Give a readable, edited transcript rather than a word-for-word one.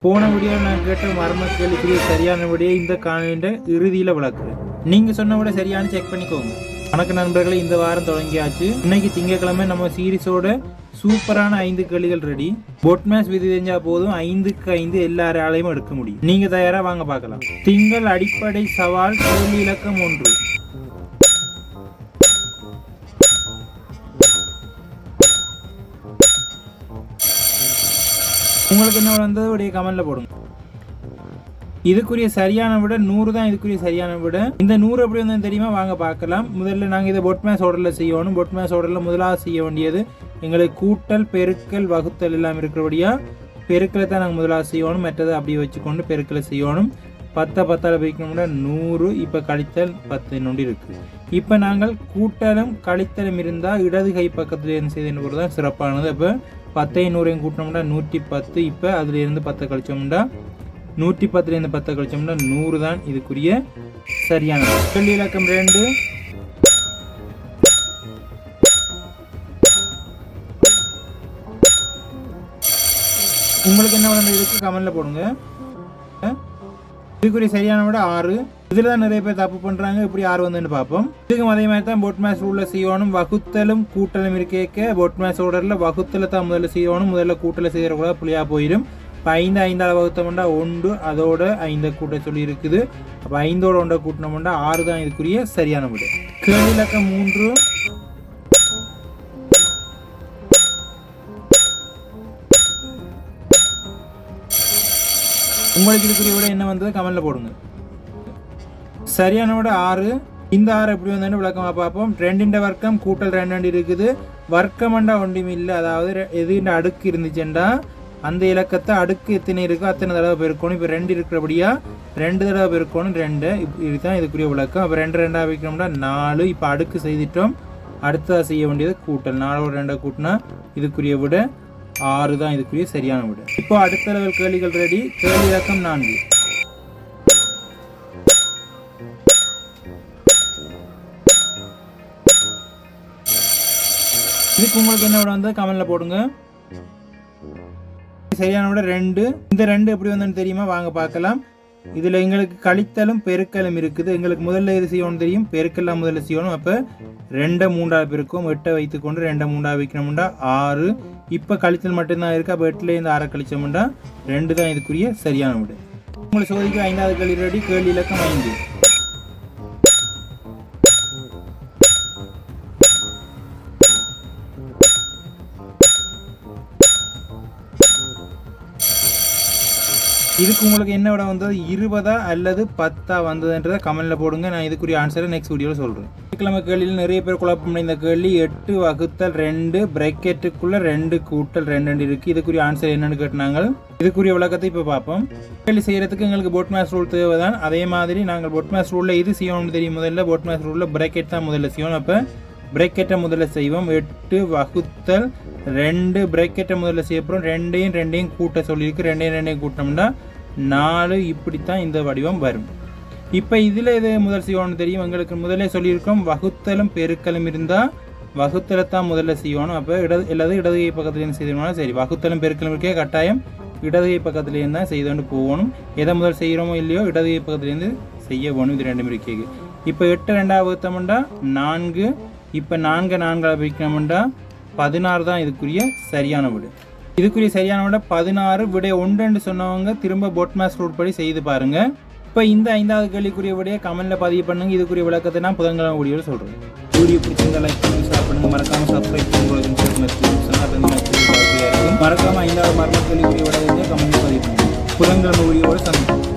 போன வீடியோவில் நான் கேட்ட மர்ம கேள்விக்குரிய சரியான விடையை இந்த காணொளியின் இறுதியில் விளக்குறேன். நீங்க சொன்ன விட சரியான செக் பண்ணிக்கோங்க. வணக்க நண்பர்களே, இந்த வாரம் தொடங்கியாச்சு. இன்னைக்கு திங்கட்கிழமை நம்ம சீரிஸோட சூப்பரான 5 கேள்விகள் ரெடி. பொட் மேட்ச் விதி தெரிஞ்சா போதும் 5க்கு 5 எல்லாராலையும் எடுக்க முடியும். நீங்க தயாரா? வாங்க பார்க்கலாம். திங்கள் அடிப்படை சவால் கேள்வி இலக்கம் 1. உங்களுக்கு என்ன வந்தது உடைய கமெண்ட்ல போடுங்க. இதுக்குரிய சரியான விட 100 தான். இதுக்குரிய சரியான விட இந்த 100 எப்படி வந்து தெரியுமா? வாங்க பார்க்கலாம். முதல்ல நாங்கள் இதை பொட் மேட்ச் ஆர்டரில் செய்யணும். பொட் மேட்ச் ஆர்டரில் முதலாவது செய்ய வேண்டியது எங்களுக்கு கூட்டல் பெருக்கல் வகுத்தல் எல்லாம் இருக்கிறபடியா பெருக்கலை தான் நாங்கள் முதலாவது செய்யணும். மற்றதை அப்படியே வச்சுக்கொண்டு பெருக்கலை செய்யணும். 10 10ஆல் பிரிக்கணும்னா 100. இப்போ கழித்தல் 10 நொண்டி இருக்குது. இப்போ நாங்கள் கூட்டலும் கழித்தலும் இருந்தால் இடது கை பக்கத்தில் என்ன செய்து தான் சிறப்பானது. அப்போ 10 100 கூட்டினோம்னா 110. இப்போ அதுலேருந்து 10 கழிச்சோம்னா 110லேருந்து 10 கழிச்சோம்னா 100 தான் இதுக்குரிய சரியான கேள்வி இலக்கம் 2. உங்களுக்கு என்ன வந்து இதுக்கு கமெண்ட்ல போடுங்க. இதுக்குரிய சரியான விட 6. இதில் தான் நிறைய பேர் தப்பு பண்ணுறாங்க. இப்படி 6 வந்துன்னு பார்ப்போம். இதுக்கும் அதே மாதிரி தான் பொட் மேட்ச் ரூலில் செய்யணும். வகுத்தலும் கூட்டலும் இருக்கேக்க பொட் மேட்ச் ஆர்டரில் வகுத்தலை தான் முதல்ல செய்யணும். முதல்ல கூட்டலை செய்கிற கூட புள்ளியாக போயிடும். இப்போ 5 5ஆல் வகுத்தோம்னா 1, அதோட 5 கூட்ட சொல்லி இருக்குது. அப்போ 5ஓட 1 கூட்டினோம்னா 6 தான் இதுக்குரிய சரியான விட. கேள்வி இலக்கம் 3. உங்களுக்கு இதுக்குரிய விட என்ன வந்தது கமெண்ட்ல போடுங்க. சரியான விட 6. இந்த 6 எப்படி வந்து விளக்கமாக பார்ப்போம். 2 வர்க்கம் கூட்டல் 2 இருக்குது. வர்க்கமண்டா ஒன்றும் இல்லை. அதாவது எதுன்ற அடுக்கு இருந்துச்சுண்டா அந்த இலக்கத்தை அடுக்கு எத்தனை இருக்கோ அத்தனை தடவை பெருக்கணும். இப்போ 2 இருக்கிறபடியா 2 தடவை பெருக்கணும். 2 இதுதான் இதுக்குரிய விளக்கம். அப்போ 2 2ஆக வைக்கணும்னா 4. இப்போ அடுக்கு செய்துட்டோம். அடுத்ததாக செய்ய வேண்டியது கூட்டல். 4ஓட 2 கூட்டினா இதுக்குரிய விட 6 தான் இதுக்குரிய சரியான விட. இப்போ அடுத்த லெவல் கேள்விகள் ரெடி. கேள்வி இலக்கம் 4. இதுக்கு உங்களுக்கு என்ன விட வந்தது கமெண்ட்ல போடுங்க. சரியான விட 2. இந்த 2 எப்படி வந்ததுன்னு தெரியுமா? வாங்க பார்க்கலாம். இதுல எங்களுக்கு கழித்தலும் பெருக்கலும் இருக்குது. எங்களுக்கு முதல்ல எது செய்யணும் தெரியும்? பெருக்கெல்லாம் முதல்ல செய்யணும். அப்ப 2 3ஆக பெருக்கும். 8 வைத்துக்கொண்டு 2 3ஆக வைக்கணும்டா 6. இப்ப கழித்தல் மட்டும்தான் இருக்கு. அப்ப 8லேருந்து 6 கழிச்சோம்டா 2 தான் இதுக்குரிய சரியான விட. உங்களை சோதிக்க 5வது கேள்வி ரெடி. கேள்வி இலக்கம் 5. இதுக்கு உங்களுக்கு என்ன விட வந்தது? 20 அல்லது 10 வந்ததுன்றதை கமெண்ட்ல போடுங்க. நான் இதுக்குரிய ஆன்சரை நெக்ஸ்ட் வீடியோவில் சொல்கிறேன். கிழமை கேள்வியில் நிறைய பேர் குழப்பம் இந்த கேள்வி 8 வகுத்தல் 2 பிரேக்கெட்டுக்குள்ள 2 கூட்டல் 2 இருக்குது. இதுக்குரிய ஆன்சர் என்னன்னு கேட்டாங்க. இதுக்குரிய விளக்கத்தை இப்போ பார்ப்போம். கேள்வி செய்யறதுக்கு எங்களுக்கு பொட் மேட்ச் ரூல் தேவைதான். அதே மாதிரி நாங்கள் பொட் மேட்ச் ரூலில் இது செய்யணும்னு தெரியும். முதல்ல பொட் மேட்ச் ரூலில் பிரேக்கெட் தான் முதல்ல செய்யணும். அப்போ பிரேக்கெட்டை முதல்ல செய்வோம். 8 வகுத்தல் 2 பிரேக்கெட்டை முதல்ல செய்யப்போம். 2 கூட்ட சொல்லியிருக்கு. 2 கூட்டோம்னா 4. இப்படித்தான் இந்த வடிவம் வரும். இப்போ இதில் இது முதல் செய்யணும்னு தெரியும். எங்களுக்கு முதல்ல சொல்லியிருக்கோம் வகுத்தலும் பெருக்கலும் இருந்தால் வகுத்தலை தான் முதல்ல செய்யணும். அப்போ இடது கை பக்கத்துலேருந்து செய்யணும்னா சரி. வகுத்தலும் பெருக்கலும் இருக்கே கட்டாயம் இடது கை பக்கத்துலேருந்து தான் செய்து போகணும். எதை முதல் செய்கிறோமோ இல்லையோ இடது கை பக்கத்துலேருந்து செய்ய போகணும். இது 2 இருக்கேக்கு. இப்போ 8 2ஆக வகுத்தோம்னா 4. இப்போ 4 4ஆக வைக்கணும்னா 16 தான் இதுக்குரிய சரியான விட. இதுக்குரிய சரியான விட 16. விட 1 சொன்னவங்க திரும்ப பொட் மேட்ச் ரூல் படி செய்து பாருங்க. இப்போ இந்த 5வது கேள்விக்குரிய விடையை கமெண்ட்ல பதிவு பண்ணுங்க. இதுக்குரிய விளக்கத்தை நான் புதன்கிழமை வீடியோவில் சொல்றேன். வீடியோ பிடிச்சிருந்தா லைக் பண்ணி ஷேர் பண்ணுங்க. மறக்காம சப்ஸ்கிரைப் பண்ணுங்க. மறக்காம 5வது மர்ம கேள்விக்குரிய விடையை கமெண்ட்ல பதிவு பண்ணுங்க. புதன்கிழமை வீடியோவோட சந்திப்போம்.